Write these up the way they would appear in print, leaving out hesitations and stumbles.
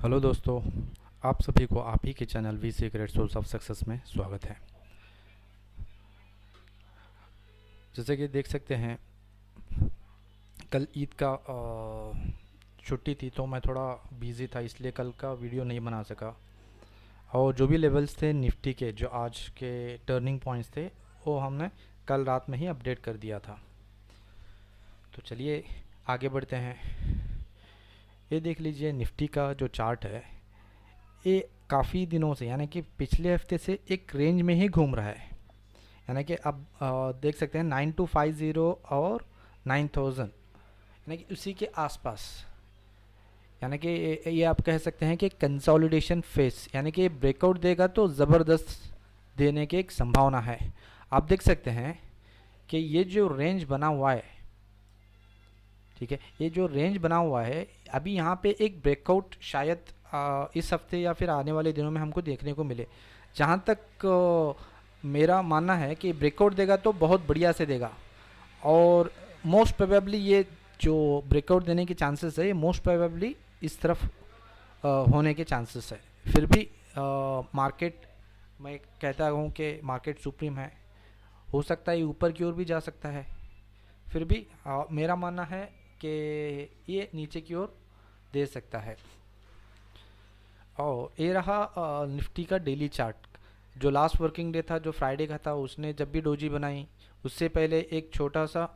Hello दोस्तों, आप सभी को आप ही के channel V secret source of success में स्वागत है। जैसे कि देख सकते हैं, कल ईद का छुट्टी थी तो मैं थोड़ा बिज़ी था, इसलिए कल का वीडियो नहीं बना सका। और जो भी लेवल्स थे निफ्टी के, जो आज के टर्निंग पॉइंट्स थे, वो हमने कल रात में ही अपडेट कर दिया था। तो चलिए आगे बढ़ते हैं। ये देख लीजिए, निफ्टी का जो चार्ट है ये काफ़ी दिनों से, यानी कि पिछले हफ्ते से एक रेंज में ही घूम रहा है। यानी कि अब देख सकते हैं 9250 और 9000, यानी कि उसी के आसपास। यानी कि ये आप कह सकते हैं कि कंसोलिडेशन फेस, यानी कि ब्रेकआउट देगा तो ज़बरदस्त देने की एक संभावना है। आप देख सकते हैं कि ये जो रेंज बना हुआ है, ठीक है, ये जो रेंज बना हुआ है, अभी यहाँ पे एक ब्रेकआउट शायद इस हफ्ते या फिर आने वाले दिनों में हमको देखने को मिले। जहाँ तक मेरा मानना है कि ब्रेकआउट देगा तो बहुत बढ़िया से देगा, और मोस्ट प्रोबेबली ये जो ब्रेकआउट देने के चांसेस है, ये मोस्ट प्रोबेबली इस तरफ होने के चांसेस है। फिर भी मार्केट, मैं कहता हूँ कि मार्केट सुप्रीम है, हो सकता है ऊपर की ओर भी जा सकता है। फिर भी मेरा मानना है कि ये नीचे की ओर दे सकता है। और ये रहा निफ्टी का डेली चार्ट। जो लास्ट वर्किंग डे था, जो फ्राइडे का था, उसने जब भी डोजी बनाई, उससे पहले एक छोटा सा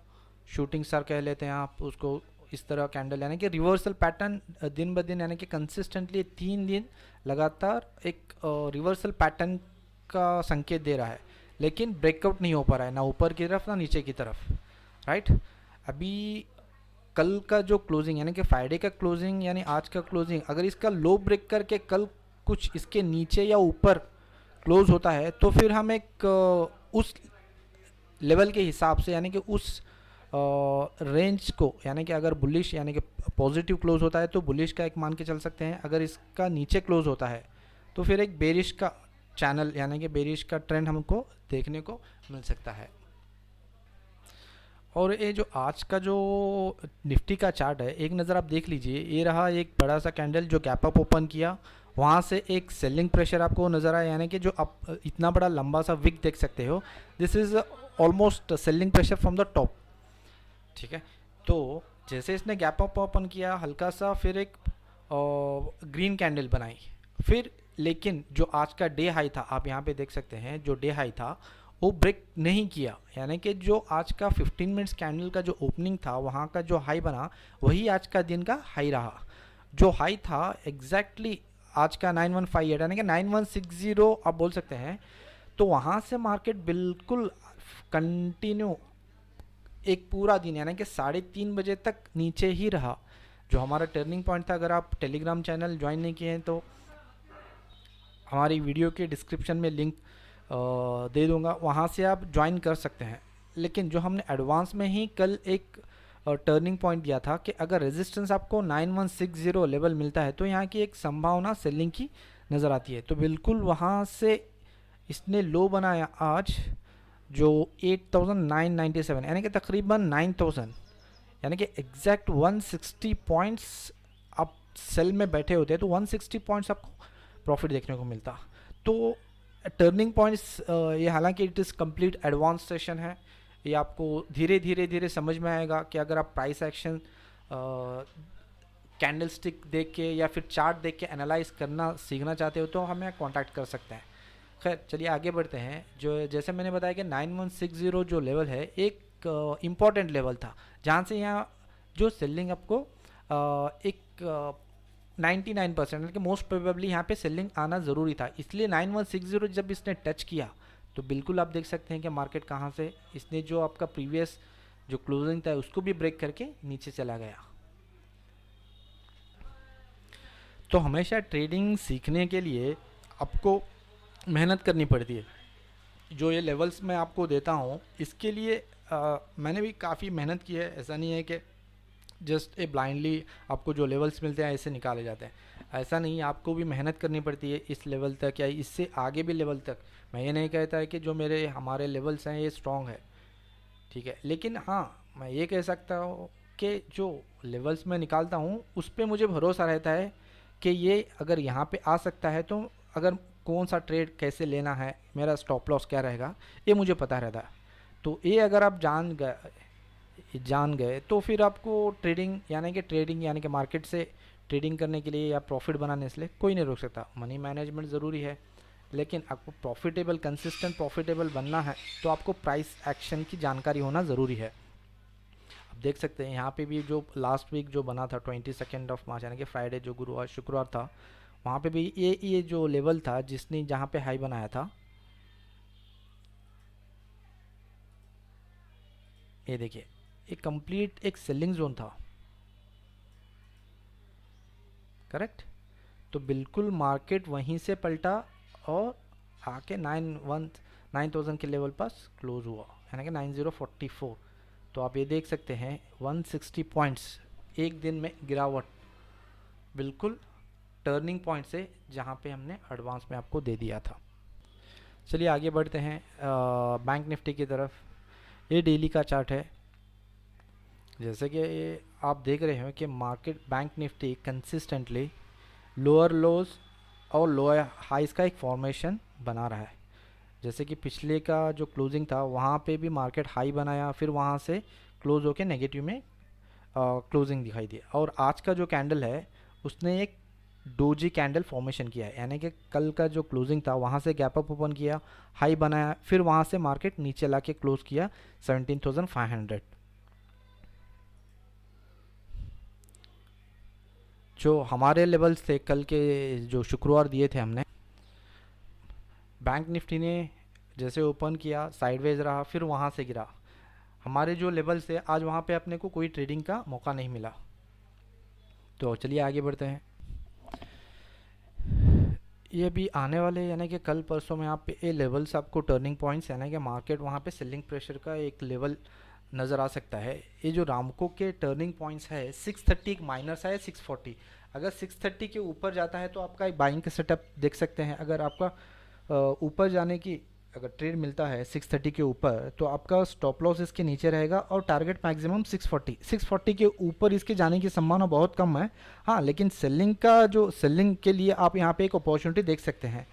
शूटिंग स्टार कह लेते हैं आप उसको, इस तरह कैंडल, यानी कि रिवर्सल पैटर्न दिन ब दिन, यानी कि कंसिस्टेंटली 3 दिन लगातार एक रिवर्सल पैटर्न का संकेत दे रहा है। लेकिन ब्रेकआउट नहीं हो पा रहा है, ना ऊपर की तरफ ना नीचे की तरफ, राइट। अभी कल का जो क्लोजिंग, यानी कि फ्राइडे का क्लोजिंग, यानी आज का क्लोजिंग, अगर इसका लो ब्रेक करके कल कुछ इसके नीचे या ऊपर क्लोज होता है, तो फिर हम एक उस लेवल के हिसाब से, यानी कि उस रेंज को, यानी कि अगर बुलिश, यानी कि पॉजिटिव क्लोज होता है तो बुलिश का एक मान के चल सकते हैं। अगर इसका नीचे क्लोज होता है तो फिर एक बेरिश का चैनल, यानी कि बेरिश का ट्रेंड हमको देखने को मिल सकता है। और ये जो आज का जो निफ्टी का चार्ट है, एक नज़र आप देख लीजिए। ये रहा एक बड़ा सा कैंडल जो गैप अप ओपन किया, वहाँ से एक सेलिंग प्रेशर आपको नज़र आया, यानी कि जो आप इतना बड़ा लंबा सा विक देख सकते हो, this is almost selling pressure from the top, ठीक है। तो जैसे इसने गैप अप ओपन किया हल्का सा, फिर एक ग्रीन कैंडल बनाई, फिर लेकिन जो आज का डे हाई था, आप यहाँ पे देख सकते हैं, जो डे हाई था वो ब्रेक नहीं किया। यानी कि जो आज का 15 मिनट्स कैंडल का जो ओपनिंग था, वहाँ का जो हाई बना, वही आज का दिन का हाई रहा। जो हाई था एग्जैक्टली आज का 9158, यानी कि 9160 आप बोल सकते हैं। तो वहाँ से मार्केट बिल्कुल कंटिन्यू एक पूरा दिन, यानी कि 3:30 बजे तक नीचे ही रहा। जो हमारा टर्निंग पॉइंट था, अगर आप टेलीग्राम चैनल ज्वाइन नहीं किए हैं तो हमारी वीडियो के डिस्क्रिप्शन में लिंक दे दूंगा, वहाँ से आप ज्वाइन कर सकते हैं। लेकिन जो हमने एडवांस में ही कल एक टर्निंग पॉइंट दिया था कि अगर रेजिस्टेंस आपको 9160 लेवल मिलता है तो यहाँ की एक संभावना सेलिंग की नज़र आती है। तो बिल्कुल वहाँ से इसने लो बनाया आज, जो 8997, यानी कि तकरीबन 9000, यानी कि एग्जैक्ट 160 पॉइंट्स आप सेल में बैठे होते हैं तो 160 पॉइंट्स आपको प्रॉफिट देखने को मिलता। तो टर्निंग पॉइंट्स ये, हालांकि it is complete advance session है, ये आपको धीरे धीरे समझ में आएगा कि अगर आप प्राइस एक्शन कैंडल स्टिक देख के या फिर चार्ट देख के एनालाइज करना सीखना चाहते हो तो हमें कांटेक्ट कर सकते हैं। खैर चलिए आगे बढ़ते हैं। जो जैसे मैंने बताया कि 9160 जो लेवल है, एक इम्पॉर्टेंट लेवल था, जहाँ से यहाँ जो सेलिंग आपको एक 99%, यानी कि मोस्ट प्रोबेबली यहाँ पे सेलिंग आना ज़रूरी था। इसलिए 9160 जब इसने टच किया तो बिल्कुल आप देख सकते हैं कि मार्केट कहाँ से, इसने जो आपका प्रीवियस जो क्लोजिंग था उसको भी ब्रेक करके नीचे चला गया। तो हमेशा ट्रेडिंग सीखने के लिए आपको मेहनत करनी पड़ती है। जो ये लेवल्स मैं आपको देता हूँ, इसके लिए मैंने भी काफ़ी मेहनत की है। ऐसा नहीं है कि जस्ट ब्लाइंडली आपको जो लेवल्स मिलते हैं ऐसे निकाले जाते हैं, ऐसा नहीं। आपको भी मेहनत करनी पड़ती है इस लेवल तक या इससे आगे भी लेवल तक। मैं ये नहीं कहता है कि जो हमारे लेवल्स हैं ये स्ट्रॉन्ग है, ठीक है, लेकिन हाँ मैं ये कह सकता हूँ कि जो लेवल्स मैं निकालता हूँ उस पर मुझे भरोसा रहता है कि ये अगर यहाँ पे आ सकता है तो अगर कौन सा ट्रेड कैसे लेना है, मेरा स्टॉप लॉस क्या रहेगा, ये मुझे पता रहता है। तो ये अगर आप जान गए तो फिर आपको ट्रेडिंग यानी कि मार्केट से ट्रेडिंग करने के लिए या प्रॉफिट बनाने से लिए कोई नहीं रोक सकता। मनी मैनेजमेंट ज़रूरी है, लेकिन आपको कंसिस्टेंट प्रॉफिटेबल बनना है तो आपको प्राइस एक्शन की जानकारी होना ज़रूरी है। आप देख सकते हैं यहाँ पे भी जो लास्ट वीक जो बना था 22 मार्च यानी कि फ्राइडे जो गुरुवार शुक्रवार था, वहाँ पे भी ये जो लेवल था जिसने जहाँ पे हाई बनाया था, ये देखिए एक कंप्लीट एक सेलिंग जोन था, करेक्ट। तो बिल्कुल मार्केट वहीं से पलटा और आके 9000 के लेवल पर क्लोज हुआ, यानी कि 9044। तो आप ये देख सकते हैं 160 पॉइंट्स एक दिन में गिरावट, बिल्कुल टर्निंग पॉइंट से जहाँ पे हमने एडवांस में आपको दे दिया था। चलिए आगे बढ़ते हैं बैंक निफ्टी की तरफ। ये डेली का चार्ट है। जैसे कि आप देख रहे हो कि market bank Nifty consistently lower लोज और लोअर हाइस का एक फॉर्मेशन बना रहा है। जैसे कि पिछले का जो क्लोजिंग था वहाँ पे भी मार्केट हाई बनाया, फिर वहाँ से क्लोज होके नेगेटिव में क्लोजिंग दिखाई दी। और आज का जो कैंडल है उसने एक डोजी कैंडल फॉर्मेशन किया है, यानी कि कल का जो क्लोजिंग था वहाँ से गैप अप ओपन किया, हाई बनाया, फिर वहाँ से मार्केट नीचे ला के क्लोज किया 17,500। जो हमारे लेवल्स थे कल के जो शुक्रवार दिए थे हमने, बैंक निफ्टी ने जैसे ओपन किया साइडवेज रहा, फिर वहाँ से गिरा। हमारे जो लेवल्स थे आज वहाँ पे अपने को कोई ट्रेडिंग का मौका नहीं मिला। तो चलिए आगे बढ़ते हैं। ये भी आने वाले यानी कि कल परसों में आप ये लेवल्स आपको टर्निंग पॉइंट्स यानी कि मार्केट वहाँ पे सेलिंग प्रेशर का एक लेवल नज़र आ सकता है। ये जो रामको के टर्निंग पॉइंट्स है 630 एक माइनस है 640, अगर 630 के ऊपर जाता है तो आपका एक बाइंग का सेटअप देख सकते हैं। अगर आपका ऊपर जाने की अगर ट्रेड मिलता है 630 के ऊपर तो आपका स्टॉप लॉस इसके नीचे रहेगा और टारगेट मैक्सिमम 640 के ऊपर इसके जाने की संभावना बहुत कम है। हाँ, लेकिन सेलिंग के लिए आप यहाँ पे एक अपॉर्चुनिटी देख सकते हैं।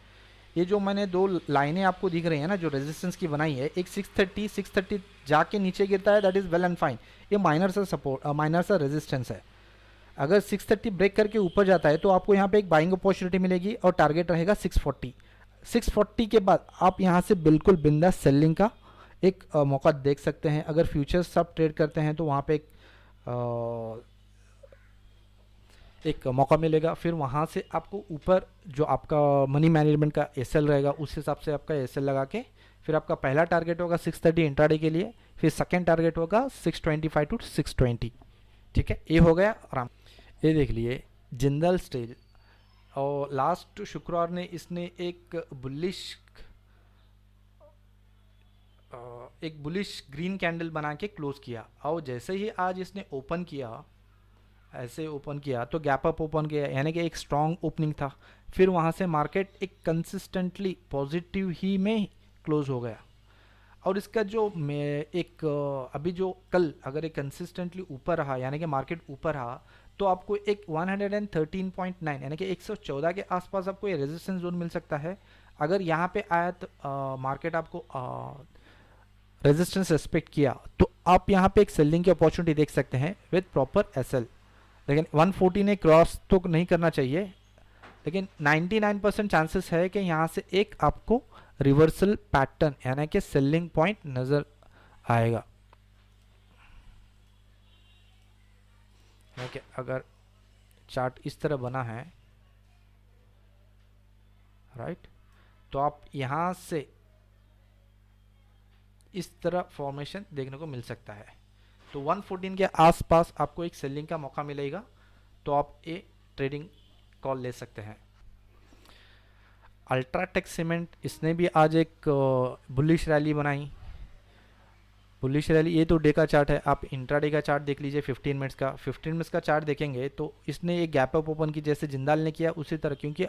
ये जो मैंने दो लाइनें आपको दिख रही हैं ना जो रेजिस्टेंस की बनाई है, एक 630 जाके नीचे गिरता है, that is well and fine, ये माइनर सा रेजिस्टेंस है। अगर 630 ब्रेक करके ऊपर जाता है तो आपको यहाँ पे एक बाइंग अपॉर्चुनिटी मिलेगी और टारगेट रहेगा 640 के बाद आप यहाँ से बिल्कुल बिंदास सेलिंग का एक मौका देख सकते हैं। अगर फ्यूचर्स सब ट्रेड करते हैं तो वहाँ पे एक मौका मिलेगा। फिर वहाँ से आपको ऊपर जो आपका मनी मैनेजमेंट का एसएल रहेगा उस हिसाब से आपका एसएल लगा के फिर आपका पहला टारगेट होगा 630 इंट्राडे के लिए, फिर सेकेंड टारगेट होगा 625 टू 620। ठीक है, ये हो गया आराम। ये देख लिए जिंदल स्टील, और लास्ट शुक्रवार ने इसने एक बुलिश ग्रीन कैंडल बना के क्लोज किया, और जैसे ही आज इसने ओपन किया ऐसे ओपन किया तो गैप अप ओपन किया, यानी कि एक स्ट्रॉन्ग ओपनिंग था। फिर वहाँ से मार्केट एक कंसिस्टेंटली पॉजिटिव ही में क्लोज हो गया। और इसका जो अभी जो कल अगर एक कंसिस्टेंटली ऊपर रहा यानी कि मार्केट ऊपर रहा तो आपको एक 113.9 यानी कि 114 के आसपास आपको ये रेजिस्टेंस जोन मिल सकता है। अगर यहाँ पे आया तो मार्केट आपको रेजिस्टेंस रेस्पेक्ट किया तो आप यहाँ पे एक सेलिंग की अपॉर्चुनिटी देख सकते हैं विद प्रॉपर एसएल। लेकिन 140 ने क्रॉस तो नहीं करना चाहिए, लेकिन 99% चांसेस है कि यहाँ से एक आपको रिवर्सल पैटर्न यानी कि सेलिंग पॉइंट नज़र आएगा। ओके, अगर चार्ट इस तरह बना है राइट, तो आप यहाँ से इस तरह फॉर्मेशन देखने को मिल सकता है। तो 114 के आसपास आपको एक सेलिंग का मौका मिलेगा तो आप ये ट्रेडिंग कॉल ले सकते हैं। अल्ट्राटेक सीमेंट, इसने भी आज एक बुलिश रैली बनाई। बुलिश रैली, ये तो डे का चार्ट है, आप इंट्राडे का चार्ट देख लीजिए 15 मिनट्स का। 15 मिनट्स का चार्ट देखेंगे तो इसने एक गैप अप ओपन की जैसे जिंदाल ने किया उसी तरह, क्योंकि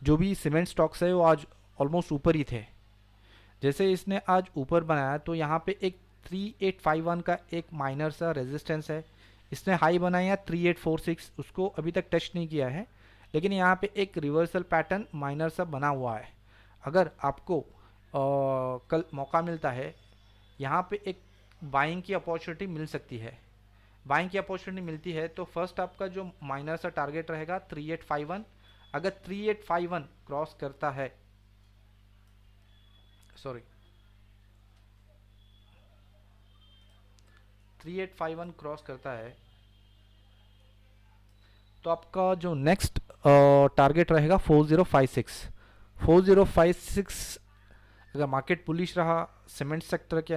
जो भी सीमेंट स्टॉक्स है वो आज ऑलमोस्ट ऊपर ही थे। जैसे इसने आज ऊपर बनाया तो यहाँ पे एक 3851 का एक माइनर सा रेजिस्टेंस है। इसने हाई बनाया 3846, उसको अभी तक टच नहीं किया है, लेकिन यहाँ पे एक रिवर्सल पैटर्न माइनर सा बना हुआ है। अगर आपको कल मौका मिलता है, यहाँ पे एक बाइंग की अपॉर्चुनिटी मिल सकती है। बाइंग की अपॉर्चुनिटी मिलती है तो फर्स्ट आपका जो माइनर सा टारगेट रहेगा 3851। अगर 3851 क्रॉस करता है, सॉरी 3851 क्रॉस करता है, तो आपका जो नेक्स्ट टारगेट रहेगा 4056। 4056 अगर मार्केट बुलिश रहा, सीमेंट सेक्टर के,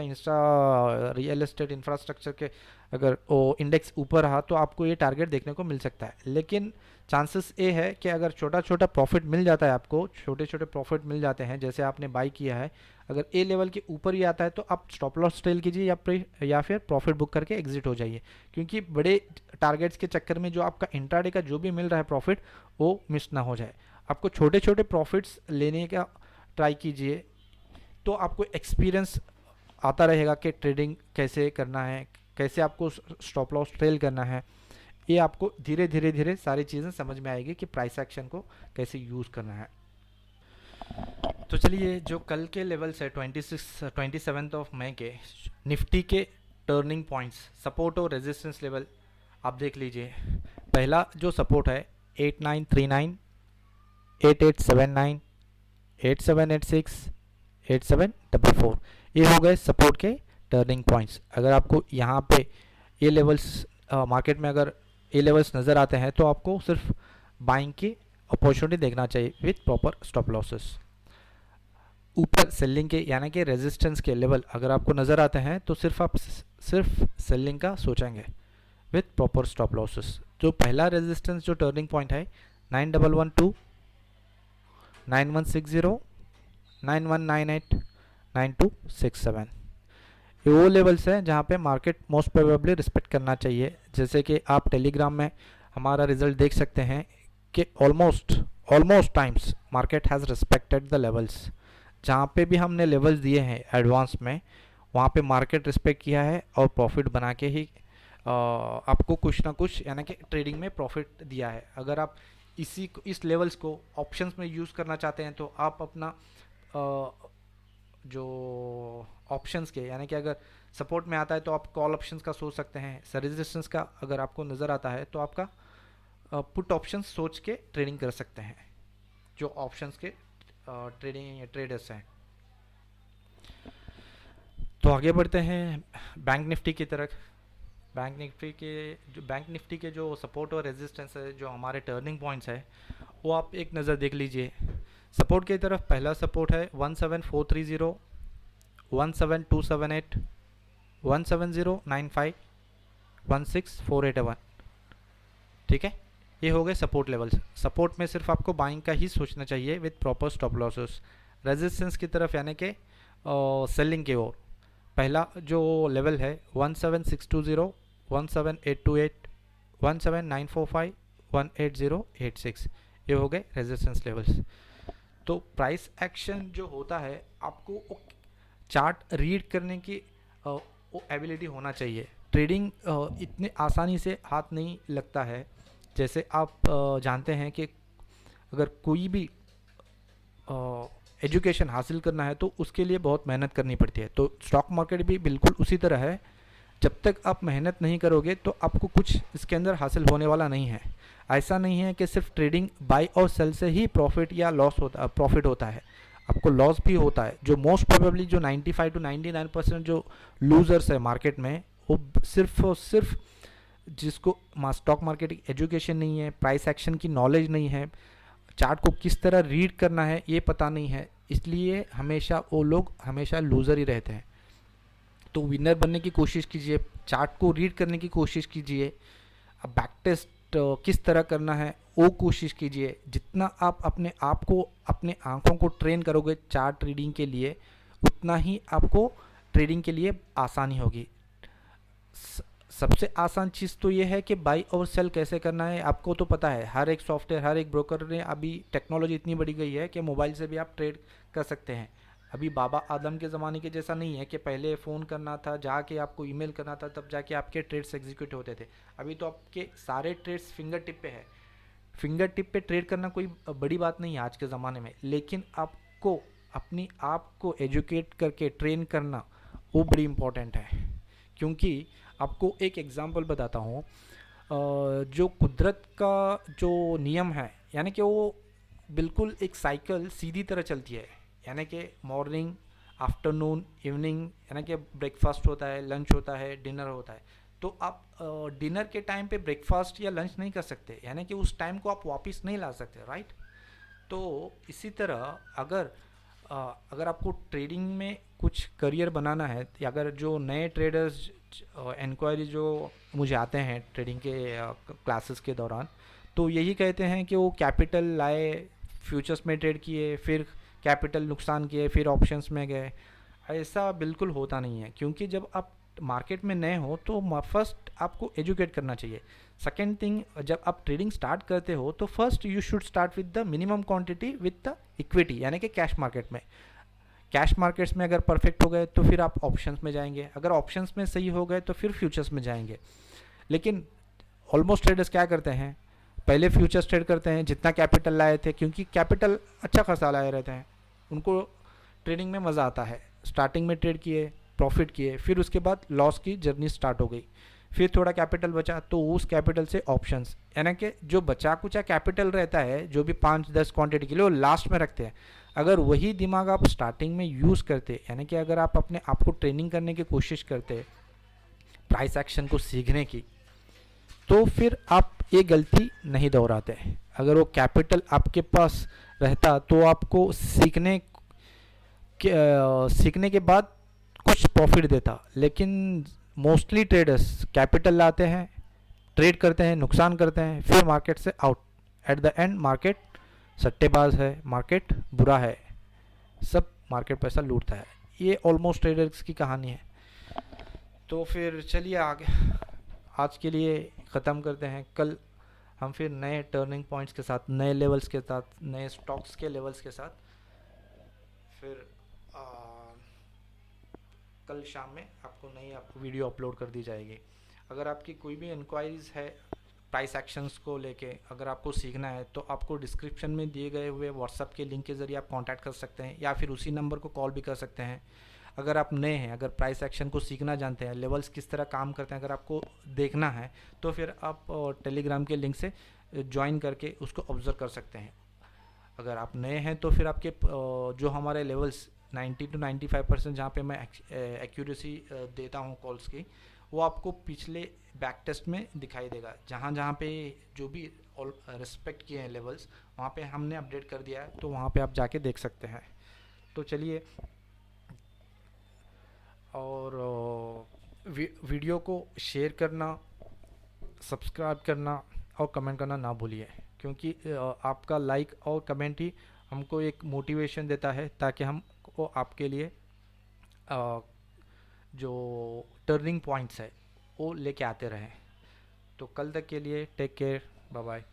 रियल एस्टेट, इंफ्रास्ट्रक्चर के अगर वो इंडेक्स ऊपर रहा, तो आपको ये टारगेट देखने को मिल सकता है। लेकिन चांसेस ये है कि अगर छोटा छोटा प्रॉफिट मिल जाता है, आपको छोटे छोटे प्रॉफिट मिल जाते हैं, जैसे आपने बाई किया है, अगर ए लेवल के ऊपर ही आता है तो आप स्टॉप लॉस ट्रेल कीजिए या फिर प्रॉफिट बुक करके एग्जिट हो जाइए। क्योंकि बड़े टारगेट्स के चक्कर में जो आपका इंट्राडे का जो भी मिल रहा है प्रॉफिट, वो मिस ना हो जाए। आपको छोटे छोटे प्रॉफिट्स लेने का ट्राई कीजिए, तो आपको एक्सपीरियंस आता रहेगा कि ट्रेडिंग कैसे करना है, कैसे आपको स्टॉप लॉस ट्रेल करना है। ये आपको धीरे धीरे धीरे सारी चीज़ें समझ में आएगी कि प्राइस एक्शन को कैसे यूज़ करना है। तो चलिए, जो कल के लेवल्स है 27 ऑफ मई के निफ्टी के टर्निंग पॉइंट्स, सपोर्ट और रेजिस्टेंस लेवल आप देख लीजिए। पहला जो सपोर्ट है 8939, 8879, 8786, 8744, ये हो गए सपोर्ट के टर्निंग पॉइंट्स। अगर आपको यहाँ पे ये लेवल्स मार्केट में अगर ये लेवल्स नज़र आते हैं तो आपको सिर्फ बाइंग की अपॉर्चुनिटी देखना चाहिए विथ प्रॉपर स्टॉप लॉसेस। ऊपर सेलिंग के यानी कि रेजिस्टेंस के लेवल अगर आपको नज़र आते हैं तो सिर्फ सेलिंग का सोचेंगे विथ प्रॉपर स्टॉप लॉसेस। जो पहला रेजिस्टेंस जो टर्निंग पॉइंट है 9112, 9160, 9198, 9267, ये वो लेवल्स हैं जहाँ पे मार्केट मोस्ट प्रोबेबली रिस्पेक्ट करना चाहिए। जैसे कि आप टेलीग्राम में हमारा रिजल्ट देख सकते हैं कि almost times market has respected the levels. जहाँ पे भी हमने लेवल्स दिए हैं एडवांस में, वहाँ पे मार्केट रिस्पेक्ट किया है और प्रॉफिट बना के ही आपको कुछ ना कुछ यानी कि ट्रेडिंग में प्रॉफिट दिया है। अगर आप इस लेवल्स को ऑप्शंस में यूज़ करना चाहते हैं तो आप अपना जो ऑप्शंस के यानी कि अगर सपोर्ट में आता है तो आप कॉल ऑप्शंस का सोच सकते हैं। रेजिस्टेंस का अगर आपको नज़र आता है तो आपका पुट ऑप्शंस सोच के ट्रेडिंग कर सकते हैं, जो ऑप्शंस के ट्रेडर्स हैं। तो आगे बढ़ते हैं बैंक निफ्टी की तरफ। बैंक निफ्टी के जो सपोर्ट और रेजिस्टेंस है, जो हमारे टर्निंग पॉइंट्स है, वो आप एक नज़र देख लीजिए। सपोर्ट की तरफ पहला सपोर्ट है 17430, 17278, 17095, 16481। ठीक है, ये हो गए सपोर्ट लेवल्स। सपोर्ट में सिर्फ आपको बाइंग का ही सोचना चाहिए with proper stop losses. Resistance की तरफ यानी कि सेलिंग की ओर पहला जो लेवल है 17620, 17828, 17945, 18086, ये हो गए रेजिस्टेंस लेवल्स। तो प्राइस एक्शन जो होता है, आपको चार्ट रीड करने की वो एबिलिटी होना चाहिए। ट्रेडिंग इतने आसानी से हाथ नहीं लगता है। जैसे आप जानते हैं कि अगर कोई भी एजुकेशन हासिल करना है तो उसके लिए बहुत मेहनत करनी पड़ती है। तो स्टॉक मार्केट भी बिल्कुल उसी तरह है। जब तक आप मेहनत नहीं करोगे तो आपको कुछ इसके अंदर हासिल होने वाला नहीं है। ऐसा नहीं है कि सिर्फ ट्रेडिंग बाई और सेल से ही प्रॉफिट या लॉस होता प्रॉफिट होता है, आपको लॉस भी होता है। जो मोस्ट प्रोबेबली जो 95 to 99% जो लूजर्स है मार्केट में, वो सिर्फ और सिर्फ जिसको स्टॉक मार्केट की एजुकेशन नहीं है, प्राइस एक्शन की नॉलेज नहीं है, चार्ट को किस तरह रीड करना है ये पता नहीं है, इसलिए हमेशा वो लोग हमेशा लूज़र ही रहते हैं। तो विनर बनने की कोशिश कीजिए, चार्ट को रीड करने की कोशिश कीजिए, अब बैक टेस्ट किस तरह करना है वो कोशिश कीजिए। जितना आप अपने आप को, अपने आँखों को ट्रेन करोगे चार्ट रीडिंग के लिए, उतना ही आपको ट्रेडिंग के लिए आसानी होगी। सबसे आसान चीज़ तो ये है कि बाई और सेल कैसे करना है आपको तो पता है। हर एक सॉफ्टवेयर, हर एक ब्रोकर ने, अभी टेक्नोलॉजी इतनी बढ़ी गई है कि मोबाइल से भी आप ट्रेड कर सकते हैं। अभी बाबा आदम के ज़माने के जैसा नहीं है कि पहले फ़ोन करना था, जाके आपको ईमेल करना था, तब जाके आपके ट्रेड्स एग्जीक्यूट होते थे। अभी तो आपके सारे ट्रेड्स फिंगर टिप पे है। फिंगर टिप पे ट्रेड करना कोई बड़ी बात नहीं है आज के ज़माने में, लेकिन आपको अपनी आप को एजुकेट करके ट्रेन करना वो बड़ी इम्पोर्टेंट है। क्योंकि आपको एक एग्जांपल बताता हूँ, जो कुदरत का जो नियम है, यानी कि वो बिल्कुल एक साइकिल सीधी तरह चलती है, यानी कि मॉर्निंग, आफ्टरनून, इवनिंग, यानी कि ब्रेकफास्ट होता है, लंच होता है, डिनर होता है। तो आप डिनर के टाइम पे ब्रेकफास्ट या लंच नहीं कर सकते, यानी कि उस टाइम को आप वापस नहीं ला सकते, राइट। तो इसी तरह अगर आपको ट्रेडिंग में कुछ करियर बनाना है, या अगर जो नए ट्रेडर्स इंक्वायरी जो मुझे आते हैं ट्रेडिंग के क्लासेस के दौरान, तो यही कहते हैं कि वो कैपिटल लाए, फ्यूचर्स में ट्रेड किए, फिर कैपिटल नुकसान किए, फिर ऑप्शंस में गए। ऐसा बिल्कुल होता नहीं है, क्योंकि जब आप मार्केट में नए हो तो फर्स्ट आपको एजुकेट करना चाहिए। सेकेंड थिंग, जब आप ट्रेडिंग स्टार्ट करते हो तो first you should start with the minimum quantity with the equity, यानी कि कैश मार्केट में। कैश मार्केट्स में अगर परफेक्ट हो गए तो फिर आप ऑप्शंस में जाएंगे, अगर ऑप्शंस में सही हो गए तो फिर फ्यूचर्स में जाएंगे। लेकिन ऑलमोस्ट ट्रेडर्स क्या करते हैं, पहले फ्यूचर्स ट्रेड करते हैं जितना कैपिटल लाए थे, क्योंकि कैपिटल अच्छा खासा लाए रहते हैं, उनको ट्रेडिंग में मज़ा आता है। स्टार्टिंग में ट्रेड किए, प्रॉफिट किए, फिर उसके बाद लॉस की जर्नी स्टार्ट हो गई, फिर थोड़ा कैपिटल बचा तो उस कैपिटल से ऑप्शंस, यानी कि जो बचा कुचा कैपिटल रहता है जो भी 5-10 क्वांटिटी के लिए, वो लास्ट में रखते हैं। अगर वही दिमाग आप स्टार्टिंग में यूज़ करते, यानी कि अगर आप अपने आप को ट्रेनिंग करने की कोशिश करते प्राइस एक्शन को सीखने की, तो फिर आप ये गलती नहीं दोहराते। अगर वो कैपिटल आपके पास रहता तो आपको सीखने के बाद कुछ प्रॉफिट देता। लेकिन मोस्टली ट्रेडर्स कैपिटल लाते हैं, ट्रेड करते हैं, नुकसान करते हैं, फिर मार्केट से out. At the end market सट्टेबाज है, मार्केट बुरा है, सब मार्केट पैसा लूटता है। ये ऑलमोस्ट ट्रेडर्स की कहानी है। तो फिर चलिए आगे, आज के लिए ख़त्म करते हैं। कल हम फिर नए टर्निंग पॉइंट्स के साथ, नए लेवल्स के साथ, नए स्टॉक्स के लेवल्स के साथ फिर कल शाम में आपको नई वीडियो अपलोड कर दी जाएगी। अगर आपकी कोई भी इंक्वायरीज़ है प्राइस एक्शंस को लेके, अगर आपको सीखना है तो आपको डिस्क्रिप्शन में दिए गए हुए व्हाट्सअप के लिंक के ज़रिए आप कांटेक्ट कर सकते हैं, या फिर उसी नंबर को कॉल भी कर सकते हैं। अगर आप नए हैं, अगर प्राइस एक्शन को सीखना जानते हैं, लेवल्स किस तरह काम करते हैं अगर आपको देखना है, तो फिर आप टेलीग्राम के लिंक से ज्वाइन करके उसको ऑब्ज़र्व कर सकते हैं। अगर आप नए हैं तो फिर आपके जो हमारे लेवल्स 90 to 95% जहाँ पे मैं एक्यूरेसी देता हूँ कॉल्स की, वो आपको पिछले बैक टेस्ट में दिखाई देगा। जहाँ जहाँ पे जो भी रिस्पेक्ट किए हैं लेवल्स, वहाँ पे हमने अपडेट कर दिया है, तो वहाँ पे आप जाके देख सकते हैं। तो चलिए, और वीडियो को शेयर करना, सब्सक्राइब करना और कमेंट करना ना भूलिए, क्योंकि आपका लाइक और कमेंट ही हमको एक मोटिवेशन देता है, ताकि हम को आपके लिए जो टर्निंग पॉइंट्स है वो लेके आते रहें। तो कल तक के लिए टेक केयर, बाय बाय।